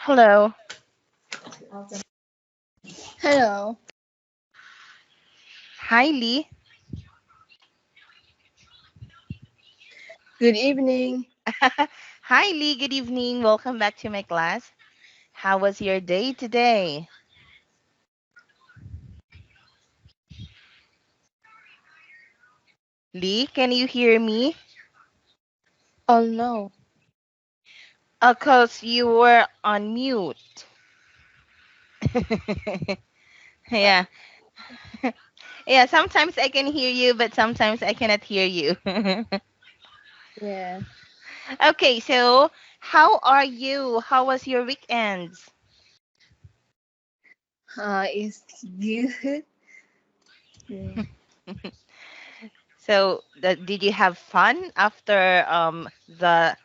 Hello. Hello. Hi, Lee. Good evening. Hi, Lee. Good evening. Welcome back to my class. How was your day today? Lee, can you hear me? Oh no. Cause you were on mute. Yeah. Yeah, sometimes I can hear you, but sometimes I cannot hear you. Yeah. Okay, so how are you? How was your weekends? It's good. Mm. So, did you have fun after the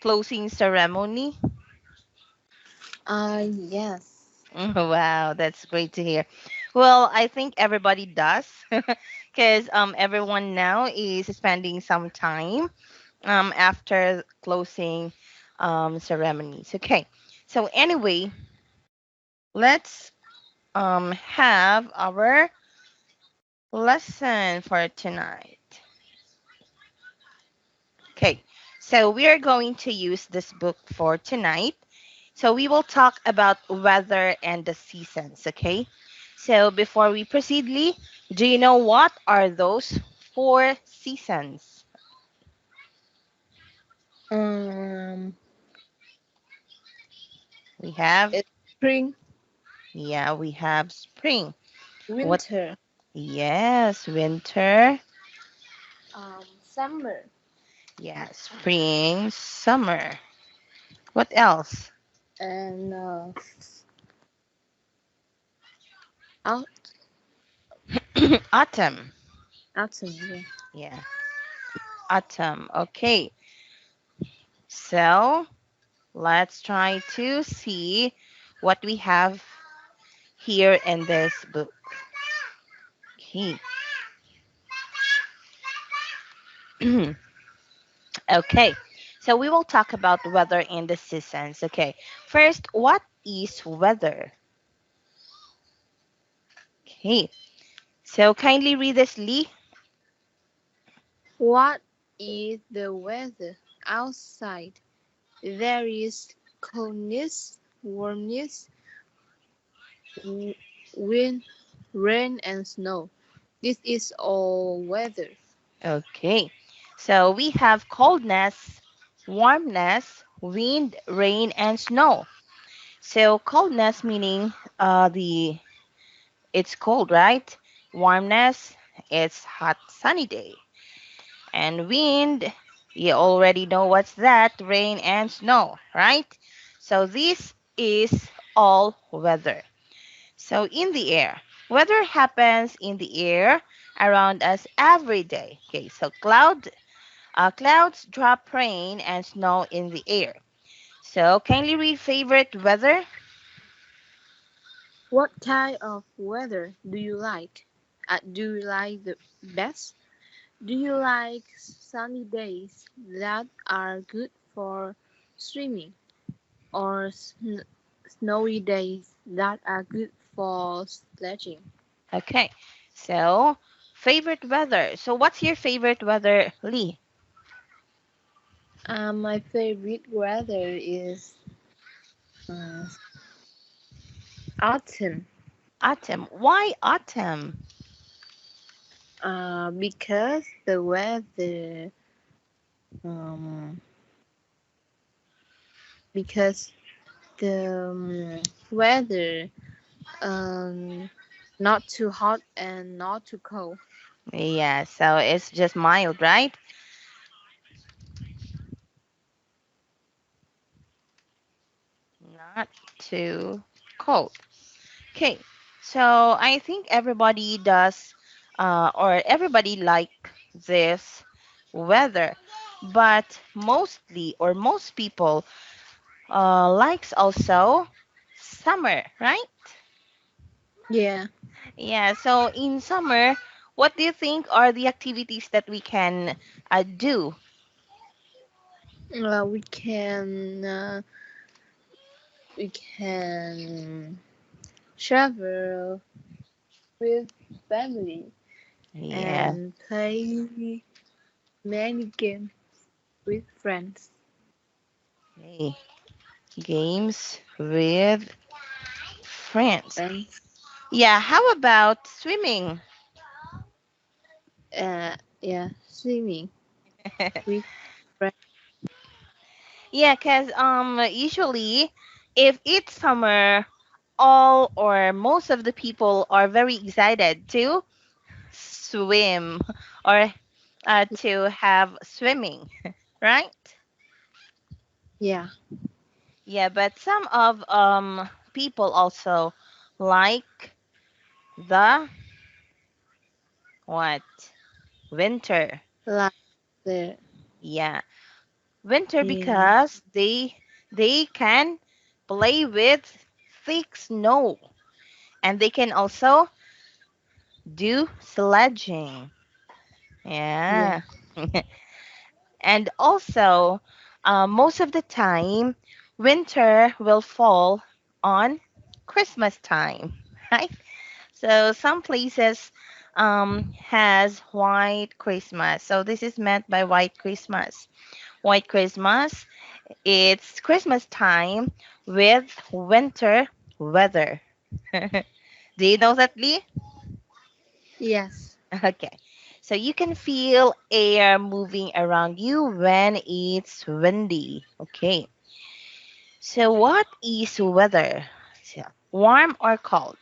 closing ceremony? Yes. Wow, that's great to hear. Well, I think everybody does, because everyone now is spending some time after closing ceremonies. Okay, so anyway, let's have our lesson for tonight. Okay, so we are going to use this book for tonight. So we will talk about weather and the seasons, okay? So before we proceed, Lee, do you know what are those four seasons? Um, We have, it's spring, yeah, we have spring. What? winter, Yes, winter. summer, Yeah, spring, summer. What else? and out Autumn. autumn. Yeah. Yeah, autumn. Okay, so let's try to see what we have here in this book. Okay. Okay. So we will talk about weather and the seasons. Okay. First, what is weather? Okay. So kindly read this, Lee. What is the weather outside? There is coldness, warmness, w- wind, rain, and snow. This is all weather. Okay. So we have coldness, warmness, wind, rain, and snow. So coldness meaning the it's cold, right? Warmness, it's hot sunny day. And wind, you already know what's that, rain and snow, right? So this is all weather. So in the air, weather happens in the air around us every day. Okay, so clouds drop rain and snow in the air. So kindly read favorite weather. What kind of weather do you like? Do you like the best? Do you like sunny days that are good for swimming, or snowy days that are good for sledging? Okay, so favorite weather. So what's your favorite weather, Lee? My favorite weather is uh, autumn. Autumn. Why autumn? Because the weather, um, because the weather, um, not too hot and not too cold. Yeah, so it's just mild, right? Not too cold. Okay, so I think everybody does, or everybody like this weather, but mostly or most people likes also summer, right? Yeah. Yeah. So in summer, what do you think are the activities that we can do? We can We can travel with family Yeah. and play many games with friends. Okay. Games with friends. Friends, Yeah, how about swimming? yeah, swimming with friends. Yeah, cause usually if it's summer, all or most of the people are very excited to swim or to have swimming, right? Yeah, Yeah, but some of people also like the what? Winter. like the Yeah, winter yeah, because they can play with thick snow and they can also do sledging. yeah, Yeah. And also, most of the time, winter will fall on Christmas time, right? So some places has white Christmas. So this is meant by white Christmas. White Christmas, it's Christmas time with winter weather. Do you know that, Lee? yes. Okay. So you can feel air moving around you when it's windy. Okay. So what is weather? So, warm or cold?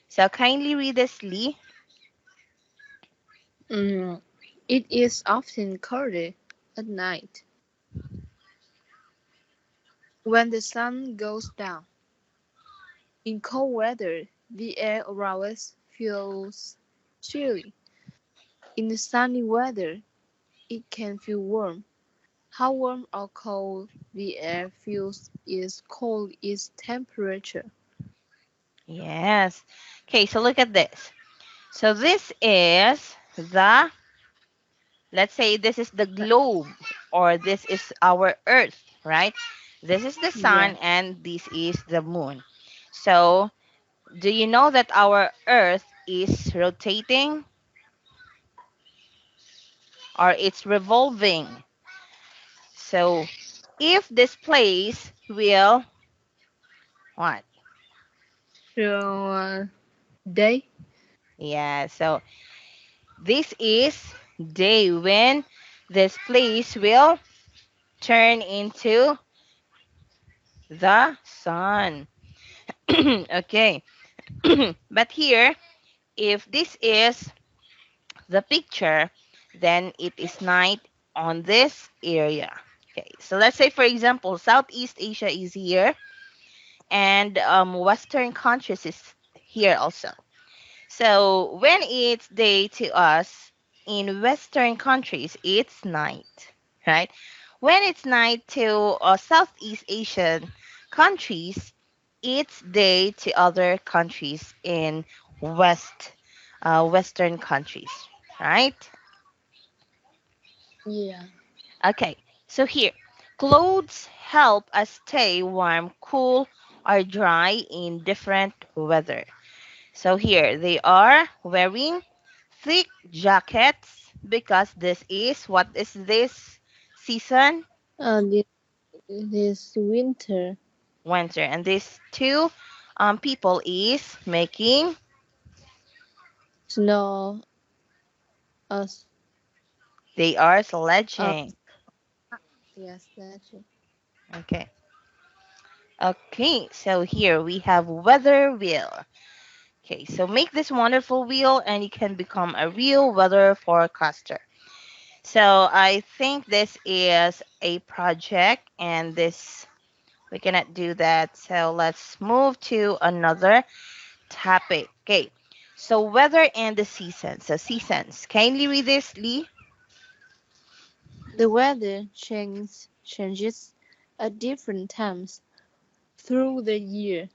So kindly read this, Lee. Mm, it is often colder at night when the sun goes down. In cold weather, the air around us feels chilly. In the sunny weather, it can feel warm. How warm or cold the air feels is called its temperature. Yes. Okay, so look at this. So this is the, let's say this is the globe or this is our earth, right? This is the Yeah. sun and this is the moon. So do you know that our earth is rotating or it's revolving? So if this place will what? So day, Yeah, so this is day when this place will turn into the sun. Okay. But here, if this is the picture, then it is night on this area. Okay, so let's say, for example, Southeast Asia is here, and Western countries is here also. So when it's day to us in Western countries, it's night, right? When it's night to Southeast Asian countries, it's day to other countries in Western countries, right? yeah. Okay, so here, clothes help us stay warm, cool, or dry in different weather. So here they are wearing thick jackets because this is what is this season? This, this winter, Winter. And these two people is making, snow, us, they are uh, sledging. yes, that's it. Okay. Okay, so here we have weather wheel. Okay, so make this wonderful wheel and you can become a real weather forecaster. So I think this is a project and this we cannot do that. So let's move to another topic. Okay. So weather and the seasons. So seasons. Kindly read this, Lee. The weather changes at different times through the year.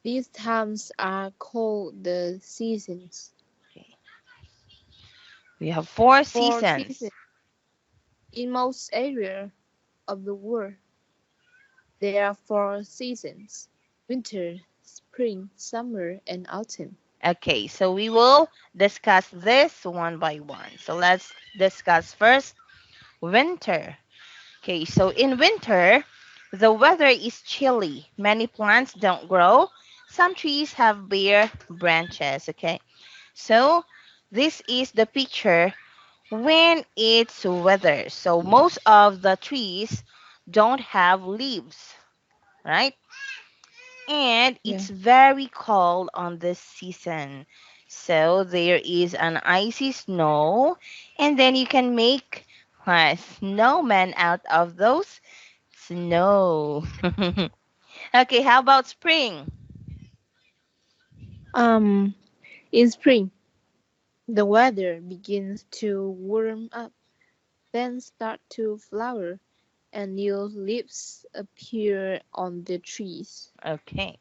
These times are called the seasons. Okay. We have four For seasons. seasons, in most areas of the world, there are four seasons. winter, spring, summer, and autumn. Okay, so we will discuss this one by one. So let's discuss first winter. Okay, so in winter, the weather is chilly. Many plants don't grow. Some trees have bare branches. Okay, so this is the picture when it's weather. So most of the trees don't have leaves, right? And Yeah. it's very cold on this season. So there is an icy snow, and then you can make a snowman out of those snow. Okay, how about spring? Um, in spring, the weather begins to warm up, plants start to flower, and new leaves appear on the trees. Okay,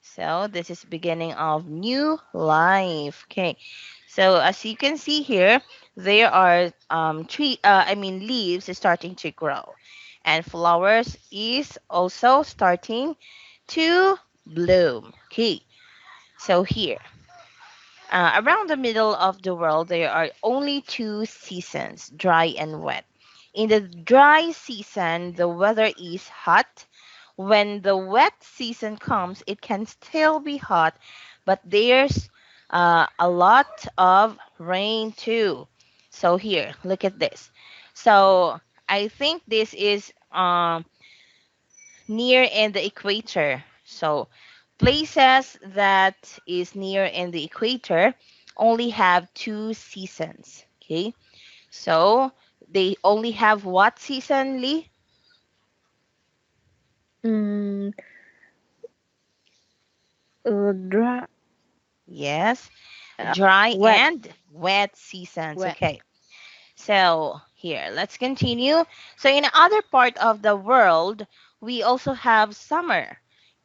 so this is beginning of new life. Okay, so as you can see here, there are leaves is starting to grow, and flowers is also starting to bloom. Okay, so here, around the middle of the world, there are only two seasons, dry and wet. In the dry season, the weather is hot. When the wet season comes, it can still be hot, but there's a lot of rain too. So here, look at this. So I think this is near in the equator. So places that is near in the equator only have two seasons. Okay, so they only have what season, Lee? Mm, dry, Yes, dry wet, and wet seasons. wet. Okay, so here, let's continue. So in other part of the world, we also have summer.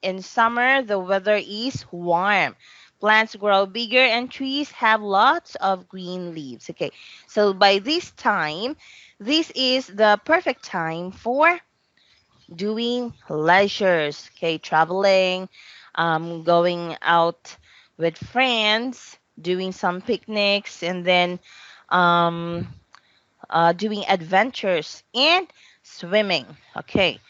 In summer, the weather is warm. Plants grow bigger and trees have lots of green leaves. Okay, so by this time, this is the perfect time for doing leisures. Okay, traveling, going out with friends, doing some picnics, and then um, doing adventures and swimming. Okay.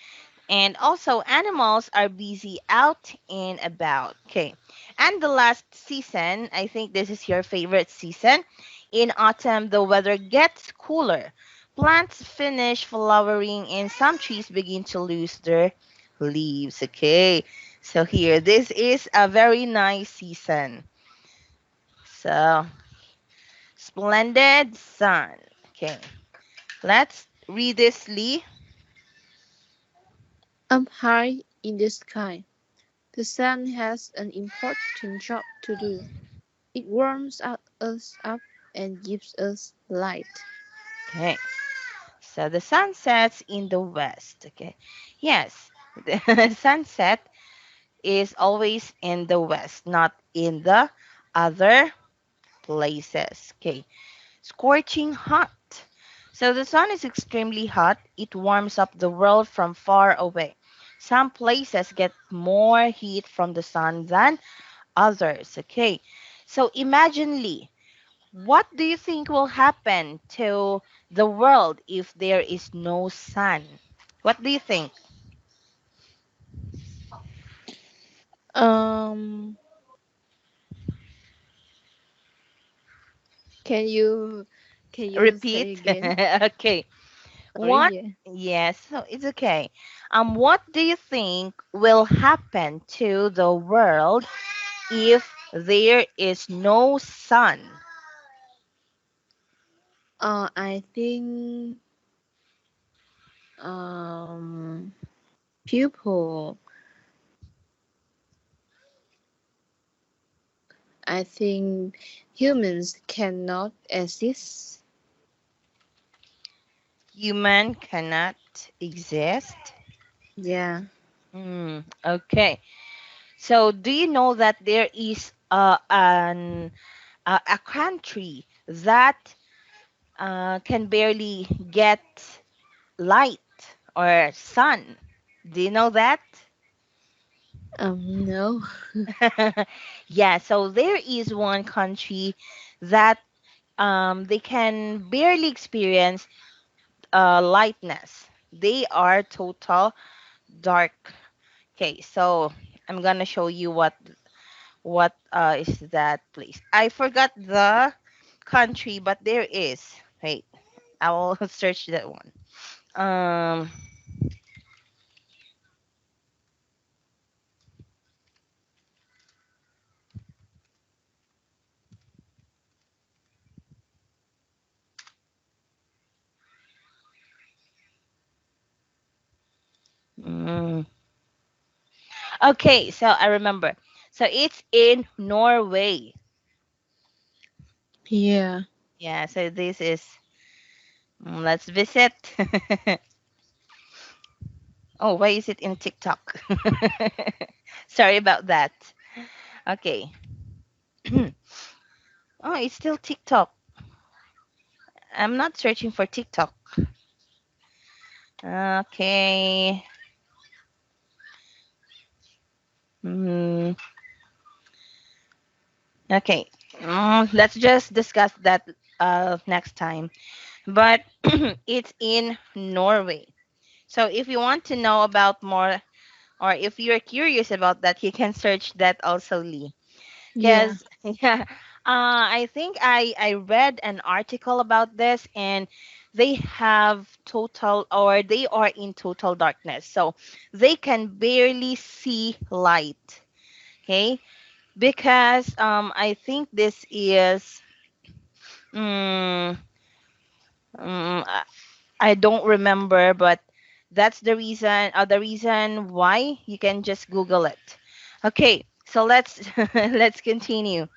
And also, animals are busy out and about. Okay. And the last season, I think this is your favorite season. In autumn, the weather gets cooler. Plants finish flowering, and some trees begin to lose their leaves. Okay. So, here, this is a very nice season. So, splendid sun. Okay. Let's read this, Lee. Up high in the sky, the sun has an important job to do. It warms us up and gives us light. Okay. So the sun sets in the west. Okay. Yes. The sunset is always in the west, not in the other places. Okay. Scorching hot. So the sun is extremely hot. It warms up the world from far away. Some places get more heat from the sun than others. Okay. So imagine, Lee, what do you think will happen to the world if there is no sun? What do you think? Um, can you say Repeat. again? Okay. Sorry, What? yeah. Yes, so it's okay. What do you think will happen to the world if there is no sun? I think um people. I think humans cannot exist. Human cannot exist. Yeah. Okay. So, do you know that there is a country that can barely get light or sun? Do you know that? No. Yeah, so there is one country that they can barely experience lightness. They are total dark. Okay, so I'm gonna show you what is that place. I forgot the country, but there is. Wait, I will search that one. Um, mm, okay, so I remember. So it's in Norway. Yeah. Yeah, so this is let's visit. Oh, why is it in TikTok? Sorry about that. Okay. Oh, it's still TikTok. I'm not searching for TikTok. Okay. Mm, okay. Let's just discuss that next time. But it's in Norway. So if you want to know about more, or if you're curious about that, you can search that also, Lee. Yeah. Because yeah, I think I read an article about this, and they have total, or they are in total darkness, so they can barely see light. Okay, because I think this is mm, I I don't remember, but that's the reason. The reason why, you can just Google it. Okay, so let's let's continue.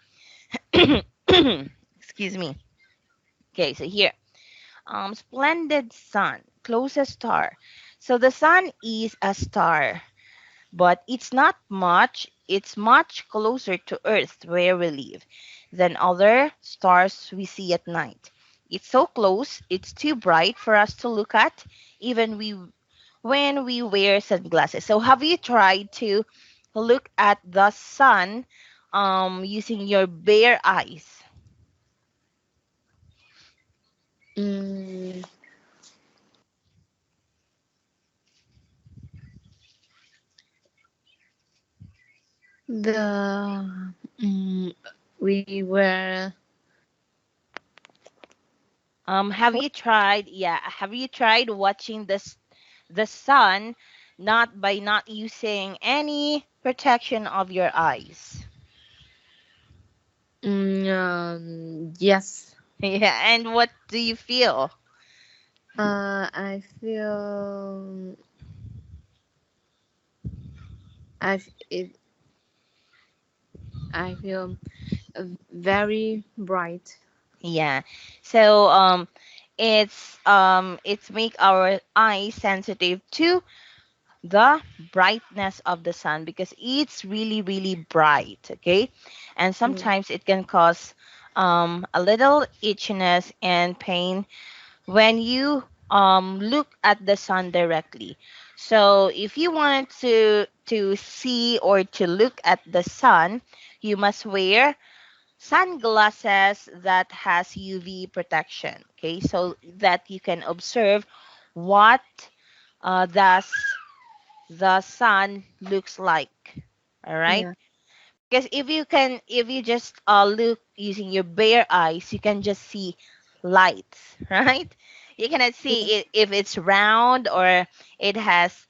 Excuse me. Okay, so here, splendid sun, closest star. So the sun is a star, but it's not much. It's much closer to Earth, where we live, than other stars we see at night. It's so close, it's too bright for us to look at, even when we wear sunglasses. So have you tried to look at the sun using your bare eyes? Mm, the mm, we were Have you tried? Yeah, have you tried watching the sun, not by not using any protection of your eyes? yes. Yeah, and what do you feel? I feel I f- it I feel very bright. Yeah, so it's make our eyes sensitive to the brightness of the sun, because it's really really bright. Okay, and Yeah. sometimes it can cause a little itchiness and pain when you look at the sun directly. So if you wanted to see or to look at the sun, you must wear sunglasses that has UV protection. Okay, so that you can observe what does the sun looks like. All right. Yeah. Because if you just look using your bare eyes, you can just see lights, right? You cannot Yeah. see it if it's round or it has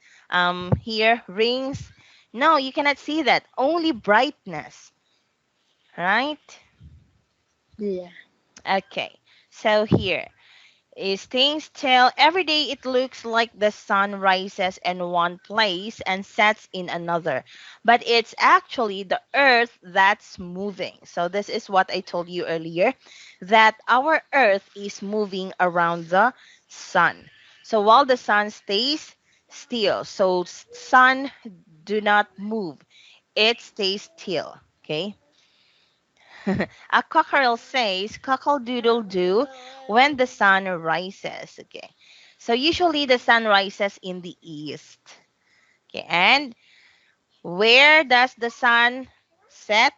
here rings. No, you cannot see that. Only brightness, right? Yeah. Okay. So here is staying still. Every day it looks like the sun rises in one place and sets in another. But it's actually the earth that's moving. So this is what I told you earlier, that our earth is moving around the sun. So while the sun stays still, so sun do not move. It stays still. Okay. A cockerel says cockle doodle doo when the sun rises. Okay. So usually the sun rises in the east. Okay. And Where does the sun set?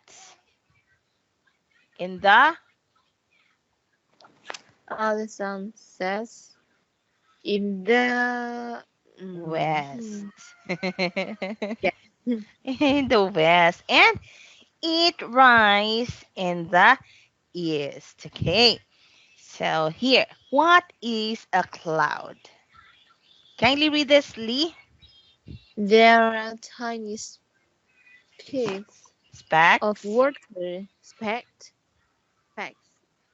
In the Alison says in the west. yeah. In the west. And it rises in the east. Okay. So here, what is a cloud? Kindly read this, Lee. There are tiny specks of Specs. water, specks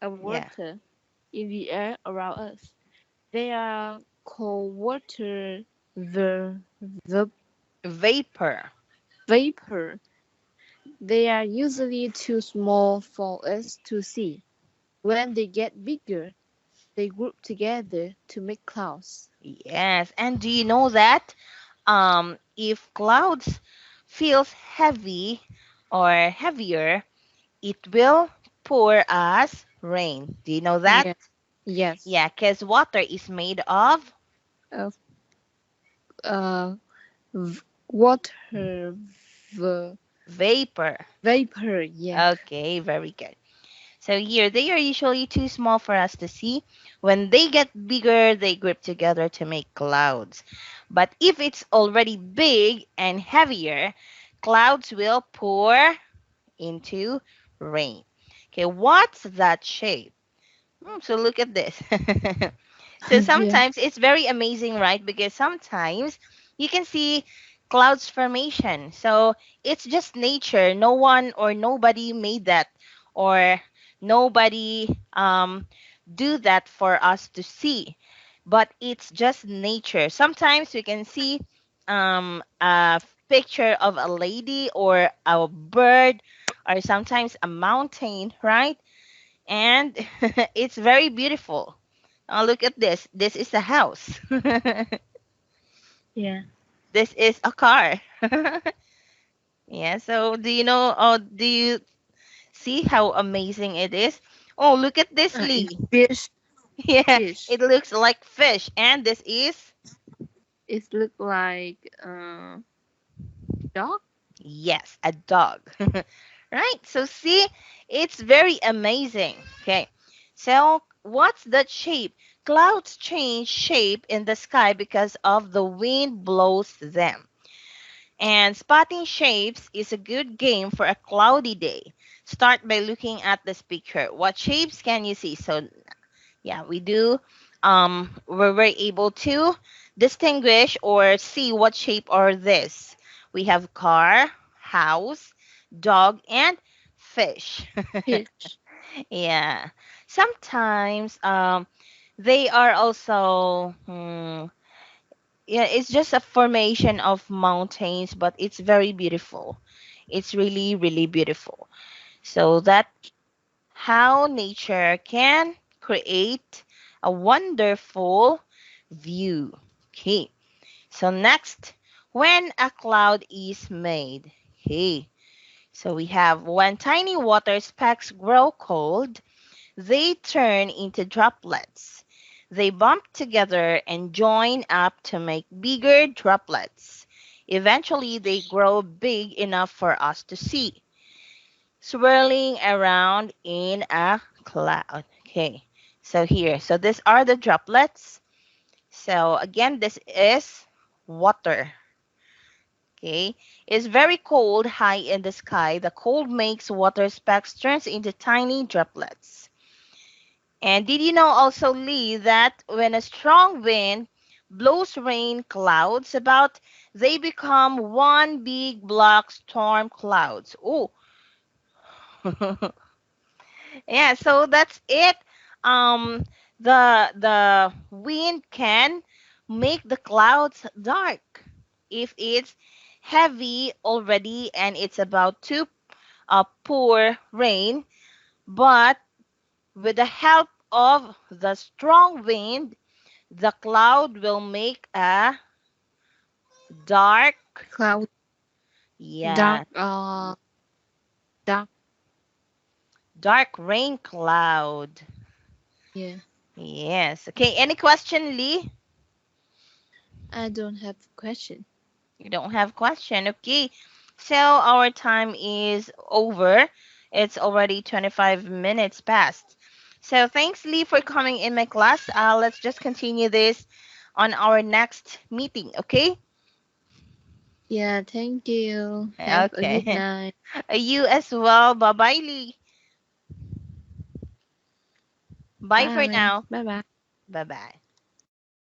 of Yeah. water in the air around us. They are called water the Vapor. vapor. They are usually too small for us to see. When they get bigger, they group together to make clouds. Yes. And do you know that if clouds feels heavy or heavier, it will pour us rain. Do you know that? Yeah. Yes. Yeah, because water is made of Of uh, v- water vapor. vapor. Yeah. Okay, very good. So here, they are usually too small for us to see. When they get bigger, they grip together to make clouds. But if it's already big and heavier, clouds will pour into rain. Okay, what's that shape? So look at this. So Yeah. sometimes it's very amazing, right? Because sometimes you can see clouds formation. So it's just nature. No one or nobody made that, or nobody do that for us to see. But it's just nature. Sometimes we can see a picture of a lady or a bird or sometimes a mountain, right? And it's very beautiful. Look at this. This is a house. Yeah. This is a car. Yeah. So do you know? Do you see how amazing it is? Oh, look at this, It's Lee. fish. Yeah, Fish. it looks like fish, and this is It look like dog. yes, a dog. Right. So see, it's very amazing. Okay. So what's that shape? Clouds change shape in the sky because of the wind blows them. And spotting shapes is a good game for a cloudy day. Start by looking at this picture. What shapes can you see? So yeah, we do. We're able to distinguish or see what shape are this. We have car, house, dog, and fish. Fish. Yeah. Sometimes they are also yeah, it's just a formation of mountains, but it's very beautiful. It's really, really beautiful. So that how nature can create a wonderful view. Okay. So next, when a cloud is made. Okay. So we have when tiny water specks grow cold, they turn into droplets. They bump together and join up to make bigger droplets. Eventually, they grow big enough for us to see, swirling around in a cloud. Okay, so here, so these are the droplets. So again, this is water. Okay, it's very cold high in the sky. The cold makes water specks turns into tiny droplets. And did you know also, Lee, that when a strong wind blows rain clouds about, they become one big black storm clouds. Oh, yeah. So that's it. Um, the wind can make the clouds dark if it's heavy already and it's about to pour rain, but with the help of the strong wind, the cloud will make a dark, Cloud. yeah, Dark. Dark. dark rain cloud. Yeah. Yes. Okay, any question, Lee? I don't have question. You don't have question. Okay. So our time is over. It's already 25 minutes past. So thanks, Lee, for coming in my class. Let's just continue this on our next meeting, okay? Yeah, thank you. Have a good Okay. night. You as well. Bye bye, Lee. Bye for Bye. now. Bye bye. Bye bye.